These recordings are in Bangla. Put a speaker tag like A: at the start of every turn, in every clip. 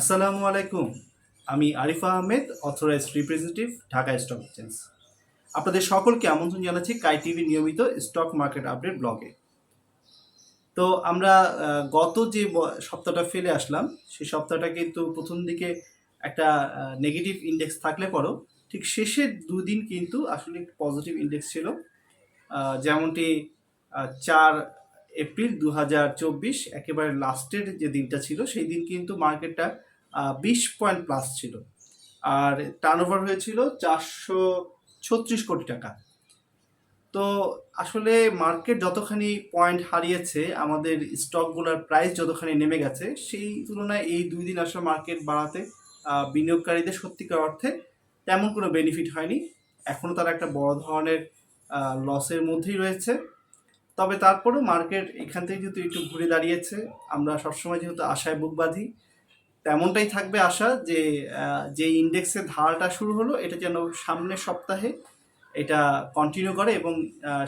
A: আসসালামু আলাইকুম। আমি Arifa Ahmed, authorised representative, Dhaka stock exchange. আপনাদের সকলকে আমন্ত্রণ জানাচ্ছি কাই টিভির নিয়মিত স্টক মার্কেট আপডেট ব্লগে। তো আমরা গত যে সপ্তাহটা ফেলে আসলাম, সেই সপ্তাহটা কিন্তু প্রথম দিকে একটা নেগেটিভ ইন্ডেক্স থাকলে পরও ঠিক শেষের দুদিন কিন্তু আসলে পজিটিভ ইন্ডেক্স ছিল। যেমনটি 4 এপ্রিল 2024 একেবারে লাস্টের যে দিনটা ছিল, সেই দিন কিন্তু মার্কেটটা 20 পয়েন্ট প্লাস ছিল, আর টার্নওভার হয়েছিল 436 কোটি টাকা। তো আসলে মার্কেট যতখানি পয়েন্ট হারিয়েছে, আমাদের স্টকগুলোর প্রাইস যতখানি নেমে গেছে, সেই তুলনায় এই 2 দিন আসলে মার্কেট বাড়াতে বিনিয়োগকারীদের সত্যিকার অর্থে তেমন কোনো বেনিফিট হয়নি। এখনও তারা একটা বড় ধরনের লসের মধ্যেই রয়েছে। তবে তারপরেও মার্কেট এখান থেকে যেহেতু একটু ঘুরে দাঁড়িয়েছে, আমরা সবসময় যেহেতু আশায় বুক বাঁধি, তেমনটাই থাকবে আশা যে ইন্ডেক্সের ধারাটা শুরু হলো, এটা যেন সামনের সপ্তাহে এটা কন্টিনিউ করে এবং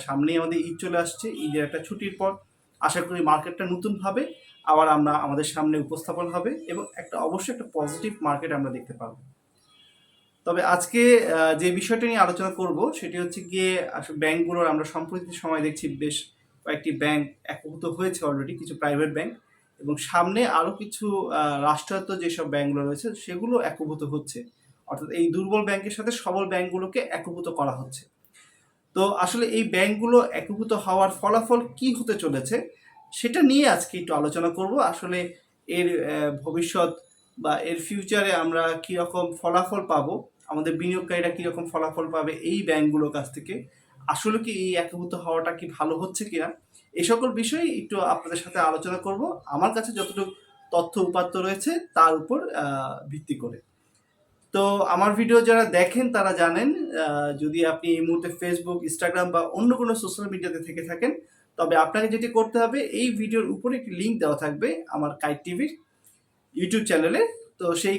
A: সামনেই আমাদের ঈদ চলে আসছে। ঈদের একটা ছুটির পর আশা করি মার্কেটটা নতুনভাবে আবার আমাদের সামনে উপস্থাপন হবে এবং অবশ্যই একটা পজিটিভ মার্কেট আমরা দেখতে পাবো। তবে আজকে যে বিষয়টা নিয়ে আলোচনা করব সেটি হচ্ছে গিয়ে আসলে ব্যাংকগুলোর, আমরা সম্প্রতি সময় দেখছি বেশ কয়েকটি ব্যাংক একভূত হয়েছে অলরেডি, কিছু প্রাইভেট ব্যাংক, এবং সামনে আরও কিছু রাষ্ট্রায়ত্ত যেসব ব্যাংকগুলো রয়েছে সেগুলো একভূত হচ্ছে। অর্থাৎ এই দুর্বল ব্যাংকের সাথে সবল ব্যাংকগুলোকে একভূত করা হচ্ছে। তো আসলে এই ব্যাংকগুলো একীভূত হওয়ার ফলাফল কি হতে চলেছে সেটা নিয়ে আজকে একটু আলোচনা করব। আসলে এর ভবিষ্যৎ বা এর ফিউচারে আমরা কীরকম ফলাফল পাবো, আমাদের বিনিয়োগকারীরা কীরকম ফলাফল পাবে এই ব্যাংকগুলোর কাছ থেকে, আসলে কি এই একীভূত হওয়াটা কি ভালো হচ্ছে কিনা, এই সকল বিষয়ে একটু আপনাদের সাথে আলোচনা করব আমার কাছে যতটুকু তথ্য উপাত্ত রয়েছে তার উপর ভিত্তি করে। তো আমার ভিডিও যারা দেখেন তারা জানেন, যদি আপনি এই মুহূর্তে ফেসবুক, ইনস্টাগ্রাম বা অন্য কোনো সোশ্যাল মিডিয়াতে থেকে থাকেন, তবে আপনাকে যেটি করতে হবে, এই ভিডিওর উপরে একটি লিঙ্ক দেওয়া থাকবে আমার কাইট টিভির ইউটিউব চ্যানেলে। তো সেই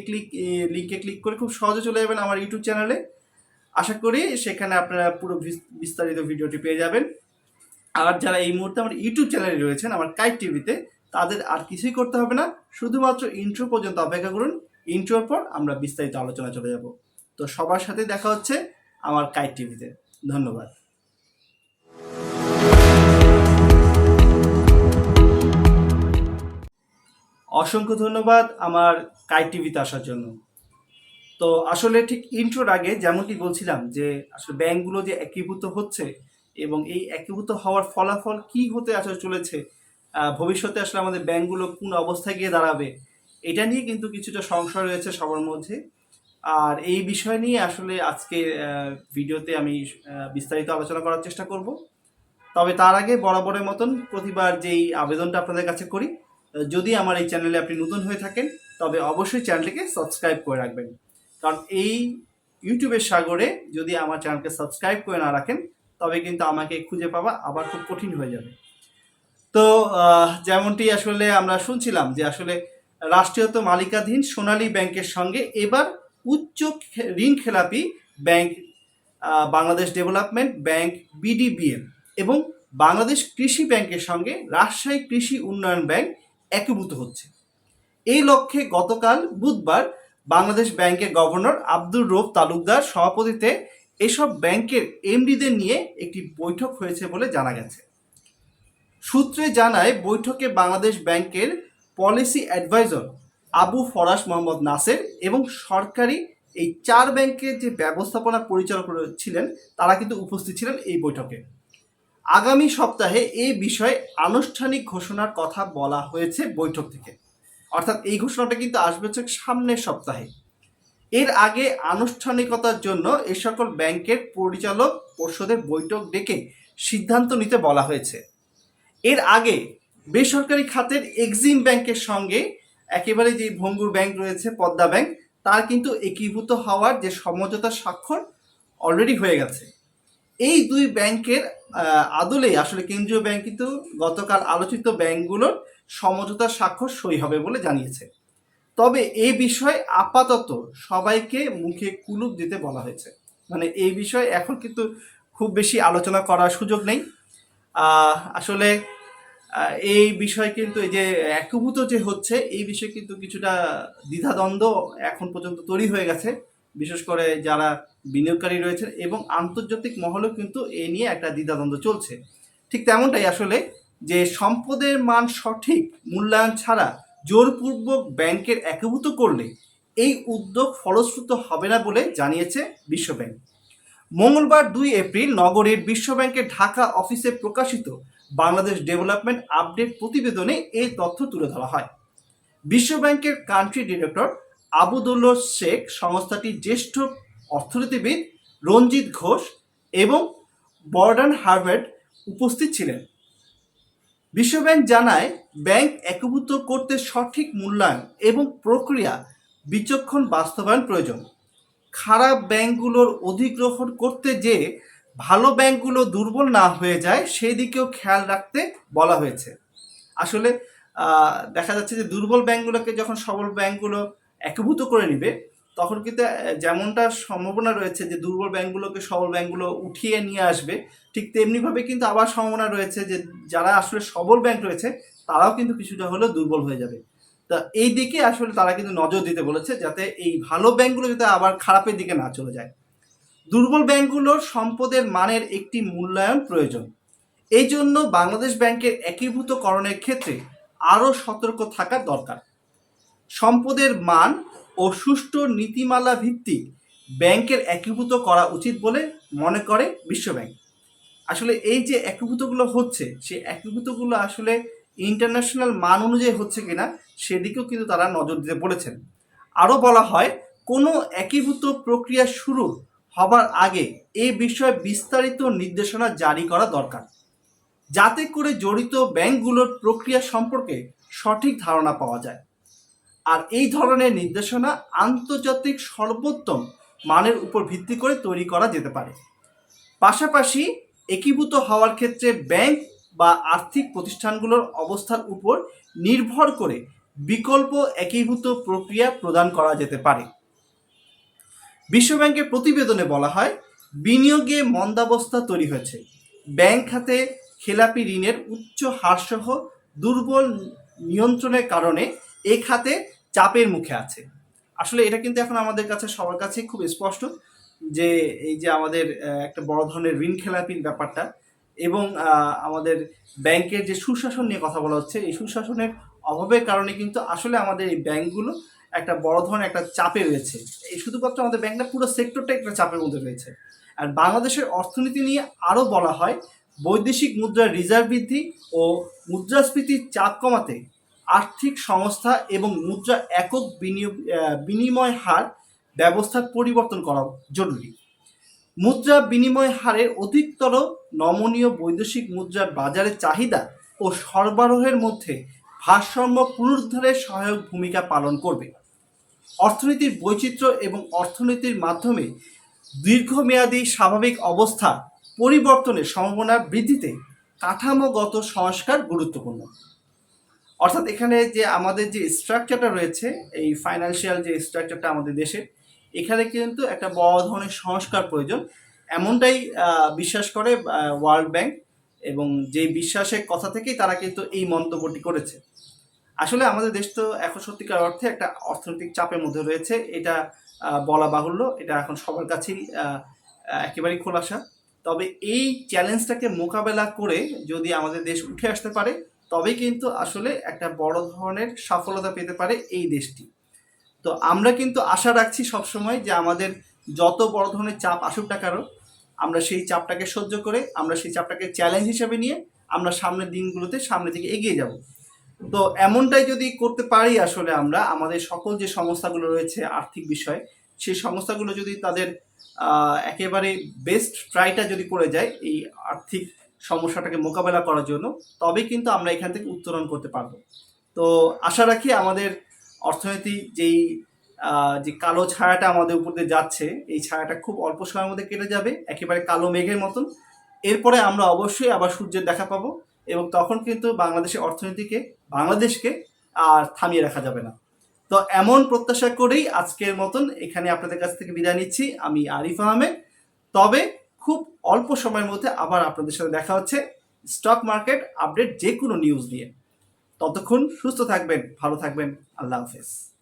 A: লিঙ্কে ক্লিক করে খুব সহজে চলে যাবেন আমার ইউটিউব চ্যানেলে। আশা করি সেখানে আপনারা পুরো বিস্তারিত ভিডিওটি পেয়ে যাবেন। আর যারা এই মুহূর্তে আমার ইউটিউব চ্যানেলে রয়েছেন আমার কাইট টিভিতে, তাদের আর কিছুই করতে হবে না, শুধুমাত্র ইন্ট্রো পর্যন্ত অপেক্ষা করুন। ইন্ট্রোর পর আমরা বিস্তারিত আলোচনা চলে যাব। তো সবার সাথে দেখা হচ্ছে আমার কাইট টিভিতে। ধন্যবাদ। অসংখ্য ধন্যবাদ আমার কাইট টিভিতে আসার জন্য। তো আসলে ঠিক ইন্ট্রোর আগে যেমনটি বলছিলাম যে আসলে ব্যাংকগুলো যে একীভূত হচ্ছে এবং এই একীভূত হওয়ার ফলাফল কি হতে আসলে চলেছে, ভবিষ্যতে আসলে আমাদের ব্যাংকগুলো কোন অবস্থায় গিয়ে দাঁড়াবে, এটা নিয়ে কিন্তু কিছুটা সংশয় রয়েছে সবার মধ্যে। আর এই বিষয় নিয়ে আসলে আজকে ভিডিওতে আমি বিস্তারিত আলোচনা করার চেষ্টা করব। তবে তার আগে বরাবরের মতন প্রতিবার যেই আবেদনটা আপনাদের কাছে করি, যদি আমার এই চ্যানেলে আপনি নতুন হয়ে থাকেন তবে অবশ্যই চ্যানেলটিকে সাবস্ক্রাইব করে রাখবেন। কারণ এই ইউটিউবের সাগরে যদি আমার চ্যানেলকে সাবস্ক্রাইব করে না রাখেন তবে কিন্তু আমাকে খুঁজে পাওয়া আবার খুব কঠিন হয়ে যাবে। তো যেমনটি আসলে আমরা শুনছিলাম যে আসলে রাষ্ট্রীয়ত মালিকাধীন সোনালী ব্যাংকের সঙ্গে এবার উচ্চ ঋণ খেলাপি bank Bangladesh development bank BDBL এবং বাংলাদেশ কৃষি ব্যাংকের সঙ্গে রাজশাহী কৃষি উন্নয়ন ব্যাংক একীভূত হচ্ছে। এই লক্ষ্যে গতকাল বুধবার বাংলাদেশ ব্যাংকের গভর্নর আব্দুর রউফ তালুকদার সভাপতিত্বে এসব ব্যাংকের এমডিদের নিয়ে একটি বৈঠক হয়েছে বলে জানা গেছে। সূত্রে জানায় বৈঠকে বাংলাদেশ ব্যাংকের পলিসি অ্যাডভাইজার আবু ফরাস মোহাম্মদ নাসের এবং সরকারি এই 4 ব্যাংকের যে ব্যবস্থাপনা পরিচালক ছিলেন তারা কিন্তু উপস্থিত ছিলেন এই বৈঠকে। আগামী সপ্তাহে এই বিষয়ে আনুষ্ঠানিক ঘোষণার কথা বলা হয়েছে বৈঠক থেকে, অর্থাৎ এই ঘোষণাটা কিন্তু আসবে হচ্ছে সামনের সপ্তাহে। এর আগে আনুষ্ঠানিকতার জন্য এ সকল ব্যাংকের পরিচালক পর্ষদের বৈঠক ডেকে সিদ্ধান্ত নিতে বলা হয়েছে। এর আগে বেসরকারি খাতের এক্সিম ব্যাংকের সঙ্গে একেবারে যে ভঙ্গুর ব্যাংক রয়েছে পদ্মা ব্যাংক, তার কিন্তু একীভূত হওয়ার যে সমঝোতা স্বাক্ষর অলরেডি হয়ে গেছে। এই 2 ব্যাংকের আদলেই আসলে কেন্দ্রীয় ব্যাংক কিন্তু গতকাল আলোচিত ব্যাংকগুলোর সমঝোতা স্বাক্ষর সই হবে বলে জানিয়েছে। তবে এই বিষয়ে আপাতত সবাইকে মুখে কুলুপ দিতে বলা হয়েছে, মানে এই বিষয়ে এখন কিন্তু খুব বেশি আলোচনা করার সুযোগ নেই। আসলে এই বিষয় কিন্তু এই যে একীভূত যে হচ্ছে এই বিষয়ে কিন্তু কিছুটা দ্বিধাদ্বন্দ্ব এখন পর্যন্ত তৈরি হয়ে গেছে, বিশেষ করে যারা বিনিয়োগকারী রয়েছেন এবং আন্তর্জাতিক মহলেও কিন্তু এ নিয়ে একটা দ্বিধাদ্বন্দ্ব চলছে। ঠিক তেমনটাই আসলে যে সম্পদের মান সঠিক মূল্যায়ন ছাড়া জোরপূর্বক ব্যাংকের একীভূত করলে এই উদ্যোগ ফলশ্রুত হবে না বলে জানিয়েছে বিশ্বব্যাংক। মঙ্গলবার 2 এপ্রিল নগরীর বিশ্বব্যাংকের ঢাকা অফিসে প্রকাশিত বাংলাদেশ ডেভেলপমেন্ট আপডেট প্রতিবেদনে এই তথ্য তুলে ধরা হয়। বিশ্বব্যাংকের কান্ট্রি ডিরেক্টর আবুদুল্লাহ শেখ, সংস্থাটির জ্যেষ্ঠ অর্থনীতিবিদ রঞ্জিত ঘোষ এবং বর্ডান হার্ভার্ড উপস্থিত ছিলেন। বিশ্বব্যাংক জানায়, ব্যাংক একীভূত করতে সঠিক মূল্যায়ন এবং প্রক্রিয়া বিচক্ষণ বাস্তবায়ন প্রয়োজন। খারাপ ব্যাংকগুলোর অধিগ্রহণ করতে যে ভালো ব্যাংকগুলো দুর্বল না হয়ে যায় সেদিকেও খেয়াল রাখতে বলা হয়েছে। আসলে দেখা যাচ্ছে যে দুর্বল ব্যাংকগুলোকে যখন সবল ব্যাংকগুলো একীভূত করে নিবে তখন কিন্তু যেমনটা সম্ভাবনা রয়েছে যে দুর্বল ব্যাংকগুলোকে সবল ব্যাংকগুলো উঠিয়ে নিয়ে আসবে, ঠিক তেমনিভাবে কিন্তু আবার সম্ভাবনা রয়েছে যে যারা আসলে সবল ব্যাংক রয়েছে তারাও কিন্তু কিছুটা হলেও দুর্বল হয়ে যাবে। তা এই দিকে আসলে তারা কিন্তু নজর দিতে বলেছে যাতে এই ভালো ব্যাংকগুলো যাতে আবার খারাপের দিকে না চলে যায়। দুর্বল ব্যাংকগুলোর সম্পদের মানের একটি মূল্যায়ন প্রয়োজন। এই জন্য বাংলাদেশ ব্যাংকের একীভূতকরণের ক্ষেত্রে আরও সতর্ক থাকা দরকার। সম্পদের মান ও সুষ্ঠু নীতিমালা ভিত্তিক ব্যাংকের একীভূত করা উচিত বলে মনে করে বিশ্বব্যাংক। আসলে এই যে একীভূতগুলো হচ্ছে সেই একীভূতগুলো আসলে ইন্টারন্যাশনাল মান অনুযায়ী হচ্ছে কিনা সেদিকেও কিন্তু তারা নজর দিতে বলেছেন। আরও বলা হয়, কোনো একীভূত প্রক্রিয়া শুরু হবার আগে এই বিষয়ে বিস্তারিত নির্দেশনা জারি করা দরকার, যাতে করে জড়িত ব্যাংকগুলোর প্রক্রিয়া সম্পর্কে সঠিক ধারণা পাওয়া যায়। আর এই ধরনের নির্দেশনা আন্তর্জাতিক সর্বোত্তম মানের উপর ভিত্তি করে তৈরি করা যেতে পারে। পাশাপাশি একীভূত হওয়ার ক্ষেত্রে ব্যাংক বা আর্থিক প্রতিষ্ঠানগুলোর অবস্থার উপর নির্ভর করে বিকল্প একীভূত প্রক্রিয়া প্রদান করা যেতে পারে। বিশ্বব্যাংকের প্রতিবেদনে বলা হয়, বিনিয়োগে মন্দাবস্থা তৈরি হয়েছে। ব্যাংক খাতে খেলাপি ঋণের উচ্চ হারসহ দুর্বল নিয়ন্ত্রণের কারণে এ খাতে চাপের মুখে আছে। আসলে এটা কিন্তু এখন আমাদের কাছে সবার কাছে খুব স্পষ্ট যে এই যে আমাদের একটা বড় ধরনের ঋণ খেলাপির ব্যাপারটা এবং আমাদের ব্যাংকের যে সুশাসন নিয়ে কথা বলা হচ্ছে, এই সুশাসনের অভাবের কারণে কিন্তু আসলে আমাদের এই ব্যাংকগুলো একটা বড় ধরনের একটা চাপে রয়েছে। এই শুধুমাত্র আমাদের ব্যাংক না, পুরো সেক্টরটা একটা চাপের মধ্যে রয়েছে। আর বাংলাদেশের অর্থনীতি নিয়ে আরও বলা হয়, বৈদেশিক মুদ্রার রিজার্ভ বৃদ্ধি ও মুদ্রাস্ফীতির চাপ কমাতে আর্থিক সংস্থা এবং মুদ্রা একক বিনিময় হার ব্যবস্থার পরিবর্তন করা জরুরি। মুদ্রা বিনিময় হারের অধিকতর নমনীয় বৈদেশিক মুদ্রার বাজারের চাহিদা ও সরবরাহের মধ্যে ভারসাম্য পুনরুদ্ধারে সহায়ক ভূমিকা পালন করবে। অর্থনীতির বৈচিত্র্য এবং অর্থনীতির মাধ্যমে দীর্ঘমেয়াদী স্বাভাবিক অবস্থা পরিবর্তনের সম্ভাবনা বৃদ্ধিতে কাঠামোগত সংস্কার গুরুত্বপূর্ণ। অর্থাৎ এখানে যে আমাদের যে স্ট্রাকচারটা রয়েছে, এই ফাইন্যান্সিয়াল যে স্ট্রাকচারটা আমাদের দেশে, এখানে কিন্তু একটা বড় ধরনের সংস্কার প্রয়োজন, এমনটাই বিশ্বাস করে ওয়ার্ল্ড ব্যাংক, এবং যে বিশ্বাসের কথা থেকেই তারা কিন্তু এই মন্তব্যটি করেছে। আসলে আমাদের দেশ তো এখন সত্যিকার অর্থে একটা অর্থনৈতিক চাপের মধ্যে রয়েছে, এটা বলা বাহুল্য, এটা এখন সবার কাছেই একেবারেই খোলাসা। তবে এই চ্যালেঞ্জটাকে মোকাবেলা করে যদি আমাদের দেশ উঠে আসতে পারে তবেই কিন্তু আসলে একটা বড় ধরনের সফলতা পেতে পারে এই দেশটি। তো আমরা কিন্তু আশা রাখছি সবসময় যে আমাদের যত বড় ধরনের চাপ আসুক না কারো, আমরা সেই চাপটাকে সহ্য করে, আমরা সেই চাপটাকে চ্যালেঞ্জ হিসেবে নিয়ে আমরা সামনের দিনগুলোতে সামনে দিকে এগিয়ে যাব। তো এমনটাই যদি করতে পারি আসলে আমরা আমাদের সকল যে সংস্থাগুলো রয়েছে আর্থিক বিষয়ে, সেই সংস্থাগুলো যদি তাদের একেবারে বেস্ট ট্রাইটা যদি করে যায় এই আর্থিক সমস্যাটাকে মোকাবেলা করার জন্য, তবে কিন্তু আমরা এখান থেকে উত্তরণ করতে পারবো। তো আশা রাখি আমাদের অর্থনীতি যে কালো ছায়াটা আমাদের উপর দিয়ে যাচ্ছে, এই ছায়াটা খুব অল্প সময়ের মধ্যে কেটে যাবে, একেবারে কালো মেঘের মতন। এরপরে আমরা অবশ্যই আবার সূর্যের দেখা পাবো এবং তখন কিন্তু বাংলাদেশকে আর থামিয়ে রাখা যাবে না। তো এমন প্রত্যাশা করেই আজকের মতন এখানে আপনাদের কাছ থেকে বিদায় নিচ্ছি। আমি আরিফ আহমেদ। তবে খুব অল্প সময়ের মধ্যে আবার আপনাদের সাথে দেখা হচ্ছে। স্টক মার্কেট আপডেট যে কোনো নিউজ দিয়ে। ততক্ষণ সুস্থ থাকবেন, ভালো থাকবেন। আল্লাহ হাফেজ।